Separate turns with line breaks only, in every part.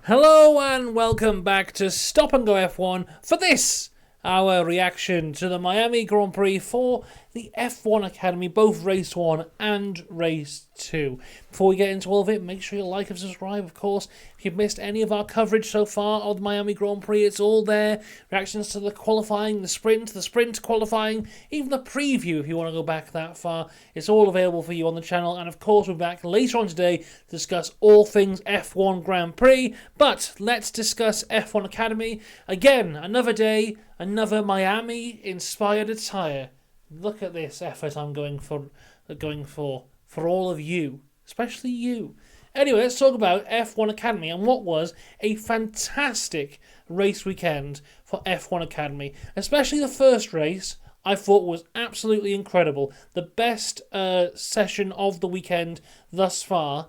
Hello and welcome back to Stop and Go F1 for this, our reaction to the Miami Grand Prix for the F1 Academy, both Race 1 and Race 2. Before we get into all of it, make sure you like and subscribe, of course. If you've missed any of our coverage so far of the Miami Grand Prix, it's all there. Reactions to the qualifying, the sprint qualifying, even the preview if you want to go back that far. It's all available for you on the channel. And of course, we'll be back later on today to discuss all things F1 Grand Prix. But let's discuss F1 Academy. Again, another day, another Miami-inspired attire. Look at this effort I'm going for all of you, especially you. Anyway, let's talk about F1 Academy and what was a fantastic race weekend for F1 Academy. Especially the first race, I thought was absolutely incredible. The best session of the weekend thus far,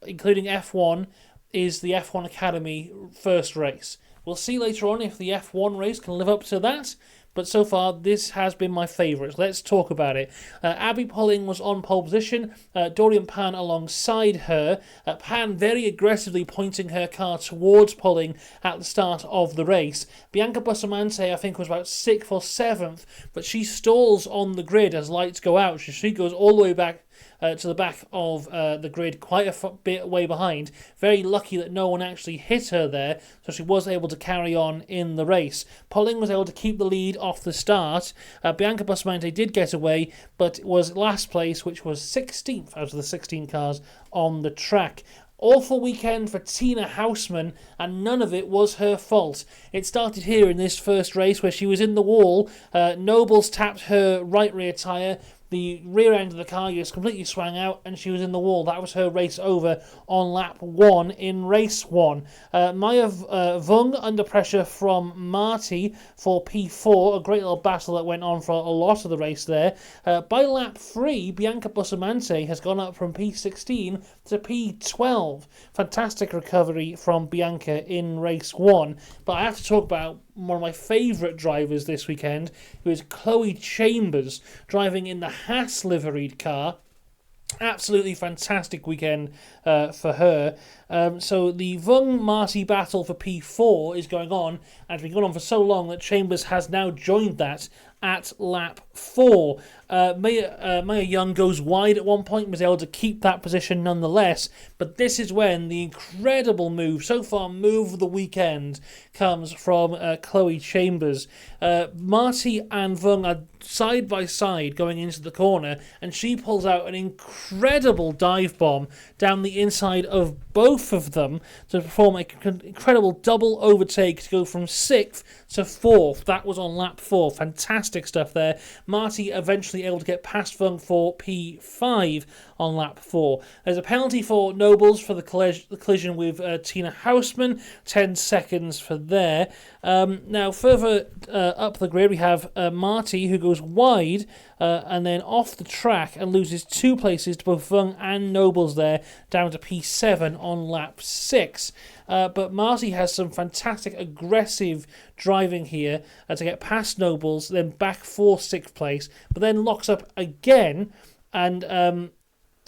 including F1, is the F1 Academy first race. We'll see later on if the F1 race can live up to that. But so far, this has been my favourite. Let's talk about it. Abbi was on pole position. Dorian Pan alongside her. Pan very aggressively pointing her car towards Pauling at the start of the race. Bianca Bustamante, I think, was about 6th or 7th. But she stalls on the grid as lights go out. She goes all the way back to the back of the grid, quite a bit way behind. Very lucky that no one actually hit her there, so she was able to carry on in the race. Pauling was able to keep the lead off the start. Bianca Bustamante did get away, but was last place, which was 16th out of the 16 cars on the track. Awful weekend for Tina Houseman, and none of it was her fault. It started here in this first race where she was in the wall. Nobles tapped her right rear tyre. The rear end of the car just completely swung out and she was in the wall. That was her race over on lap 1 in race 1. Maya Vung under pressure from Marty for P4. A great little battle that went on for a lot of the race there. By lap 3, Bianca Bustamante has gone up from P16 to P12. Fantastic recovery from Bianca in race 1. But I have to talk about one of my favourite drivers this weekend, who is Chloe Chambers, driving in the Haas liveried car. Absolutely fantastic weekend for her. So the Vung-Marty battle for P4 is going on, and it's been going on for so long that Chambers has now joined that at lap 4. Maya Young goes wide at one point, was able to keep that position nonetheless, but this is when the incredible move of the weekend comes from Chloe Chambers. Marty and Vung are side by side going into the corner, and she pulls out an incredible dive bomb down the inside of both of them to perform an incredible double overtake to go from 6th to 4th. That was on lap 4. Fantastic stuff there. Marty eventually able to get past Vung for P5 on lap 4. There's a penalty for Nobles for the collision with Tina Houseman. 10 seconds for there. Now further up the grid we have Marty, who goes wide and then off the track and loses 2 places to both Vung and Nobles there, down to P7 on lap 6. But Marty has some fantastic aggressive driving here to get past Nobles, then back for 6th place, but then locks up again and I'm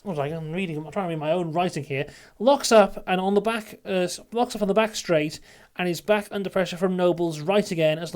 trying to read my own writing here. Locks up and on the back, on the back straight, and is back under pressure from Nobles right again, as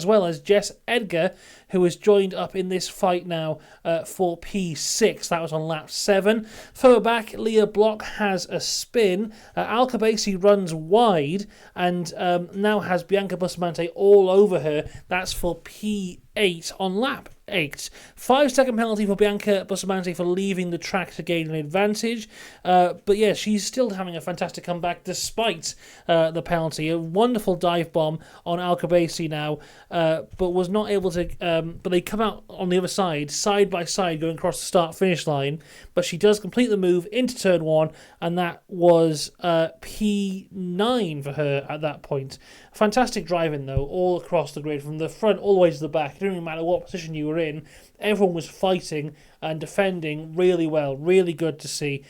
well as Jess Edgar, who has joined up in this fight now for P6. That was on lap 7. Further back, Leah Block has a spin. Al Kabasi runs wide and now has Bianca Bustamante all over her. That's for P8 on lap 8. 5-second penalty for Bianca Bustamante for leaving the track to gain an advantage. But yeah, she's still having a fantastic comeback despite the penalty. A wonderful dive bomb on Al Kabasi now, but was not able to. But they come out on the other side by side, going across the start-finish line. But she does complete the move into turn 1, and that was P9 for her at that point. Fantastic driving though, all across the grid, from the front all the way to the back. It didn't really matter what position you were in. Everyone was fighting and defending really well. Really good to see.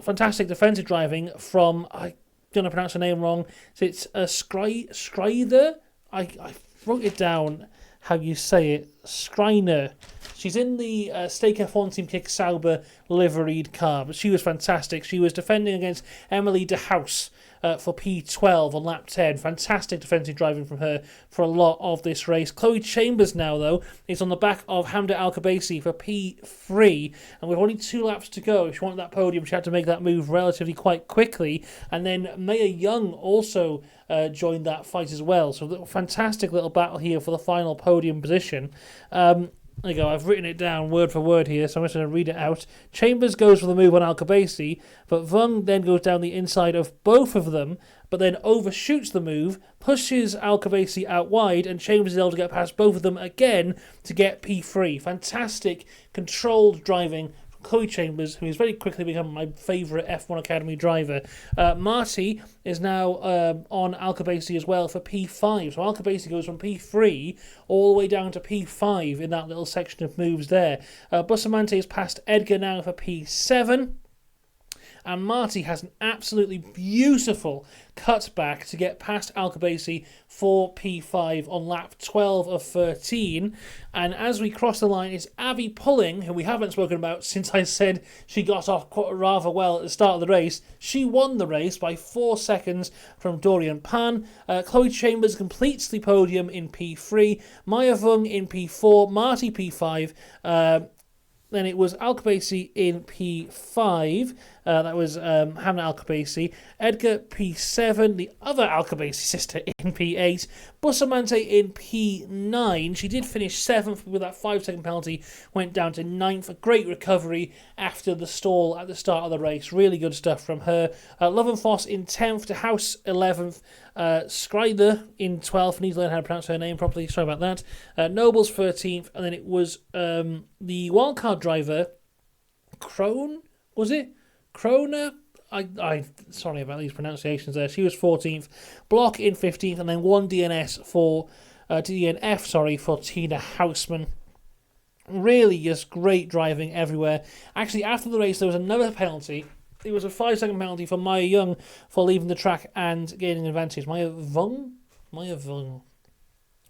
Fantastic defensive driving from, I don't want to pronounce her name wrong. So it's Schreider. I wrote it down how you say it. Schreiner. She's in the Stake F1 Team Kick Sauber liveried car, but she was fantastic. She was defending against Emily De House for P12 on lap 10. Fantastic defensive driving from her for a lot of this race. Chloe Chambers now, though, is on the back of Hamda Al-Khabaisi for P3, and with only 2 laps to go, if she wanted that podium, she had to make that move relatively quite quickly. And then Maya Young also joined that fight as well. So a fantastic little battle here for the final podium position. There you go, I've written it down word for word here, so I'm just going to read it out. Chambers goes for the move on Al-Khabaisi, but Vung then goes down the inside of both of them, but then overshoots the move, pushes Al-Khabaisi out wide, and Chambers is able to get past both of them again to get P3. Fantastic, controlled driving from Chloe Chambers, who has very quickly become my favourite F1 Academy driver. Marty is now on Al-Khabaisi as well for P5. So Al-Khabaisi goes from P3 all the way down to P5 in that little section of moves there. Bustamante has passed Edgar now for P7. And Marty has an absolutely beautiful cutback to get past Al-Khabaisi for P5 on lap 12 of 13. And as we cross the line, it's Abbi Pulling, who we haven't spoken about since I said she got off rather well at the start of the race. She won the race by 4 seconds from Dorian Pan. Chloe Chambers completes the podium in P3. Maya Vung in P4. Marty P5. Then it was Al-Khabaisi in P5. That was Hamna Al-Khabaisi. Edgar P7. The other Al-Khabaisi sister in P8. Bustamante in P9. She did finish 7th with that 5-second penalty. Went down to 9th. A great recovery after the stall at the start of the race. Really good stuff from her. Lovenfoss in 10th to House 11th. Skryder in 12th. Need to learn how to pronounce her name properly. Sorry about that. Nobles 13th. And then it was the wildcard driver, Krone, was it? Krona? I sorry about these pronunciations there. She was 14th. Block in 15th. And then 1 DNF for Tina Houseman. Really just great driving everywhere. Actually, after the race, there was another penalty. It was a 5-second penalty for Maya Young for leaving the track and gaining an advantage. Maya Vung.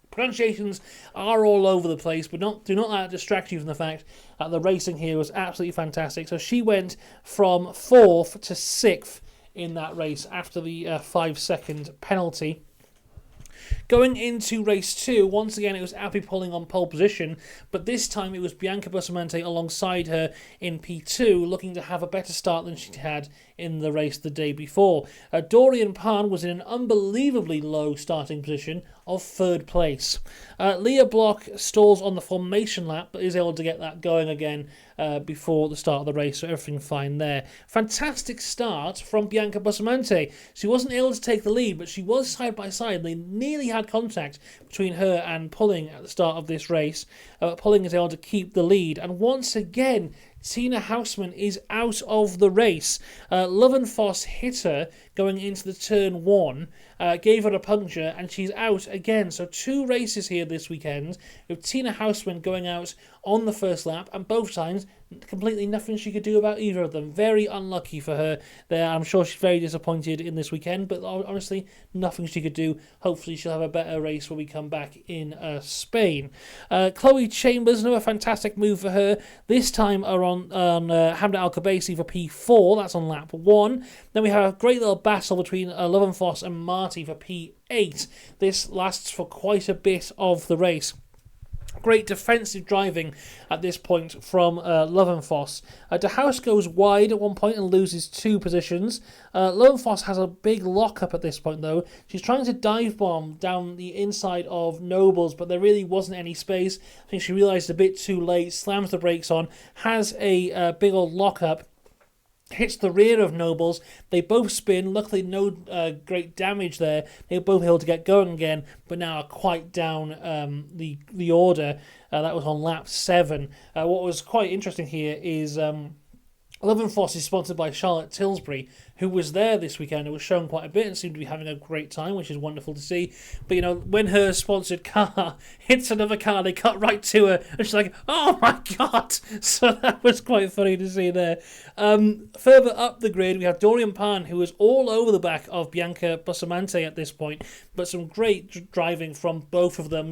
Pronunciations are all over the place, but do not let it distract you from the fact that the racing here was absolutely fantastic. So she went from 4th to 6th in that race after the 5-second penalty. Going into race 2, once again it was Abbi Pulling on pole position, but this time it was Bianca Bustamante alongside her in P2, looking to have a better start than she had in the race the day before. Dorian Pan was in an unbelievably low starting position of 3rd place. Leah Block stalls on the formation lap, but is able to get that going again before the start of the race, so everything fine there. Fantastic start from Bianca Bustamante. She wasn't able to take the lead, but she was side by side. They nearly had contact between her and Pulling at the start of this race. Pulling is able to keep the lead, and once again Tina Houseman is out of the race. Lovenfoss hit her going into the turn 1, gave her a puncture, and she's out again. So 2 races here this weekend with Tina Houseman going out on the first lap, and both times completely nothing she could do about either of them. Very unlucky for her there. I'm sure she's very disappointed in this weekend, but honestly, nothing she could do. Hopefully she'll have a better race when we come back in Spain. Chloe Chambers, another fantastic move for her. This time on Hamda Al-Khabaisi for P4. That's on lap 1. Then we have a great little battle between Lovenfoss and Marty for P8. This lasts for quite a bit of the race. Great defensive driving at this point from Lovenfoss. De House goes wide at one point and loses 2 positions. Lovenfoss has a big lock-up at this point, though. She's trying to dive bomb down the inside of Nobles, but there really wasn't any space. I think she realised a bit too late, slams the brakes on, has a big old lock-up. Hits the rear of Nobles. They both spin. Luckily, no great damage there. They were both able to get going again, but now are quite down the order. That was on lap 7. What was quite interesting here is Lovenfoss is sponsored by Charlotte Tilbury, who was there this weekend. It was shown quite a bit and seemed to be having a great time, which is wonderful to see. But, when her sponsored car hits another car, they cut right to her, and she's like, oh my God! So that was quite funny to see there. Further up the grid, we have Dorian Pan, who was all over the back of Bianca Bustamante at this point, but some great driving from both of them.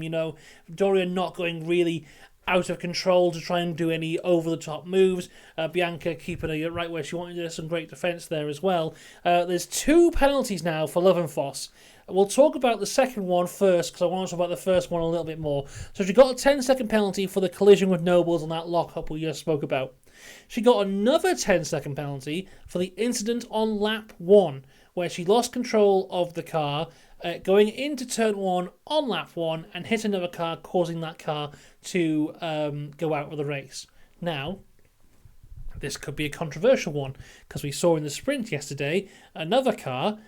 Dorian not going really out of control to try and do any over-the-top moves. Bianca keeping her right where she wanted her. Some great defence there as well. There's 2 penalties now for Love and Foss. We'll talk about the second one first, because I want to talk about the first one a little bit more. So she got a 10-second penalty for the collision with Nobles on that lock-up we just spoke about. She got another 10-second penalty for the incident on lap 1, where she lost control of the car going into turn 1 on lap 1 and hit another car, causing that car to go out of the race. Now, this could be a controversial one, because we saw in the sprint yesterday another car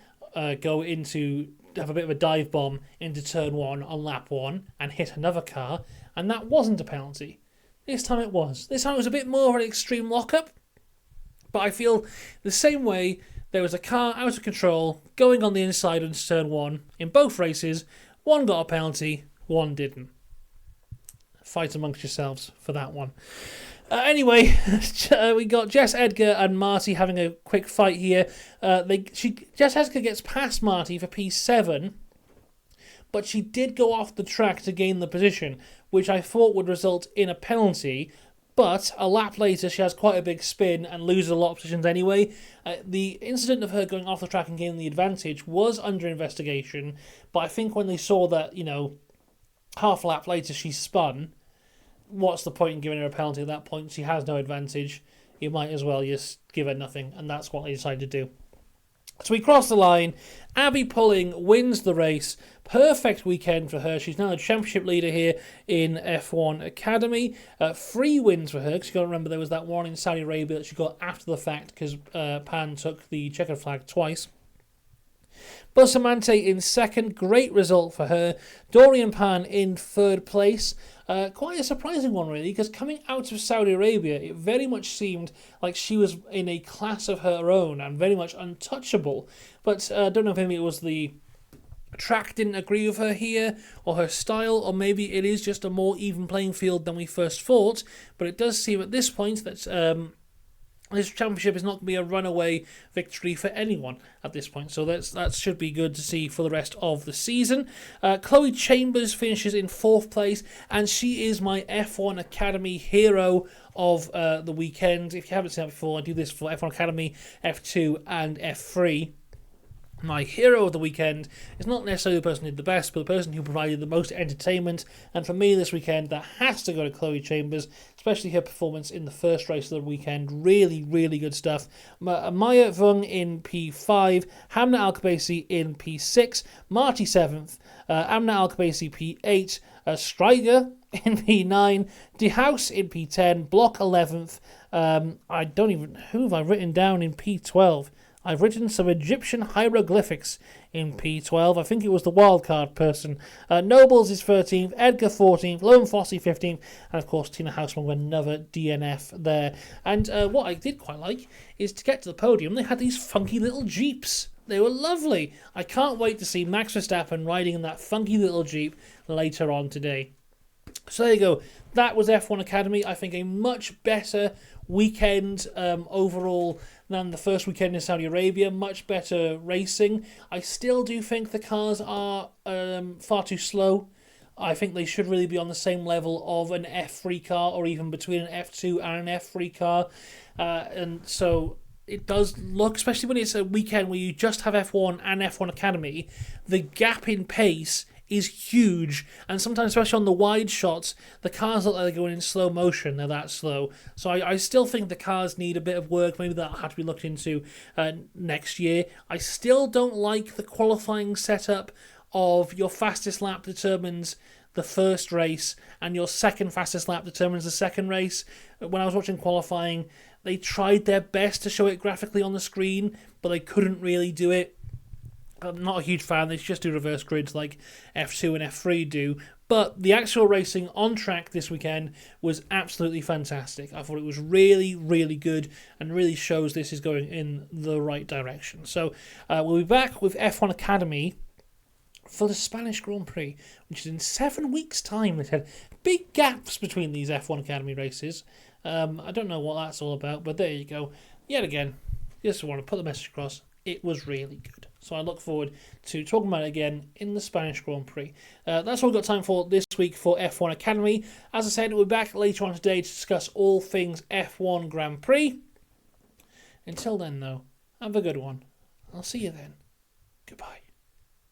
go into have a bit of a dive bomb into turn 1 on lap 1 and hit another car, and that wasn't a penalty. This time it was. This time it was a bit more of an extreme lockup, but I feel the same way. There was a car out of control going on the inside into turn 1 in both races. One got a penalty, one didn't. Fight amongst yourselves for that one. Anyway, we got Jess Edgar and Marty having a quick fight here. Jess Edgar gets past Marty for P7, but she did go off the track to gain the position, which I thought would result in a penalty. But a lap later, she has quite a big spin and loses a lot of positions anyway. The incident of her going off the track and gaining the advantage was under investigation, but I think when they saw that, half a lap later she spun, what's the point in giving her a penalty at that point? She has no advantage. You might as well just give her nothing, and that's what they decided to do. So we cross the line. Abbi Pulling wins the race. Perfect weekend for her. She's now the championship leader here in F1 Academy. 3 wins for her, because you've got to remember there was that one in Saudi Arabia that she got after the fact, because Pan took the checkered flag twice. Bustamante in second, great result for her. Dorian Pan in third place. Quite a surprising one, really, because coming out of Saudi Arabia, it very much seemed like she was in a class of her own and very much untouchable. But I don't know if maybe it was the track didn't agree with her here, or her style, or maybe it is just a more even playing field than we first thought. But it does seem at this point that this championship is not going to be a runaway victory for anyone at this point. So that should be good to see for the rest of the season. Chloe Chambers finishes in 4th place, and she is my F1 Academy hero of the weekend. If you haven't seen that before, I do this for F1 Academy, F2 and F3. My hero of the weekend is not necessarily the person who did the best, but the person who provided the most entertainment. And for me this weekend, that has to go to Chloe Chambers, especially her performance in the first race of the weekend. Really, really good stuff. Maya Vung in P5, Hamna Al-Khabaisi in P6, Marty 7th, Amna Al-Khabaisi P8, Stryger in P9, De House in P10, Block 11th. I don't even... Who have I written down in P12? I've written some Egyptian hieroglyphics in P12. I think it was the wildcard person. Nobles is 13th, Edgar 14th, Lone Fossey 15th, and of course Tina Houseman with another DNF there. And what I did quite like is to get to the podium, they had these funky little Jeeps. They were lovely. I can't wait to see Max Verstappen riding in that funky little Jeep later on today. So there you go. That was F1 Academy. I think a much better weekend overall than the first weekend in Saudi Arabia. Much better racing. I still do think the cars are far too slow. I think they should really be on the same level of an F3 car, or even between an F2 and an F3 car. And so it does look, especially when it's a weekend where you just have F1 and F1 Academy, the gap in pace is huge, and sometimes, especially on the wide shots, the cars look like they're going in slow motion. They're that slow. So I still think the cars need a bit of work. Maybe that'll have to be looked into next year. I still don't like the qualifying setup of your fastest lap determines the first race and your second fastest lap determines the second race. When I was watching qualifying, they tried their best to show it graphically on the screen, but they couldn't really do it. I'm not a huge fan. They just do reverse grids like F2 and F3 do. But the actual racing on track this weekend was absolutely fantastic. I thought it was really, really good and really shows this is going in the right direction. So we'll be back with F1 Academy for the Spanish Grand Prix, which is in 7 weeks' time. They had big gaps between these F1 Academy races. I don't know what that's all about, but there you go. Yet again, just want to put the message across. It was really good. So I look forward to talking about it again in the Spanish Grand Prix. That's all we've got time for this week for F1 Academy. As I said, we'll be back later on today to discuss all things F1 Grand Prix. Until then, though, have a good one. I'll see you then.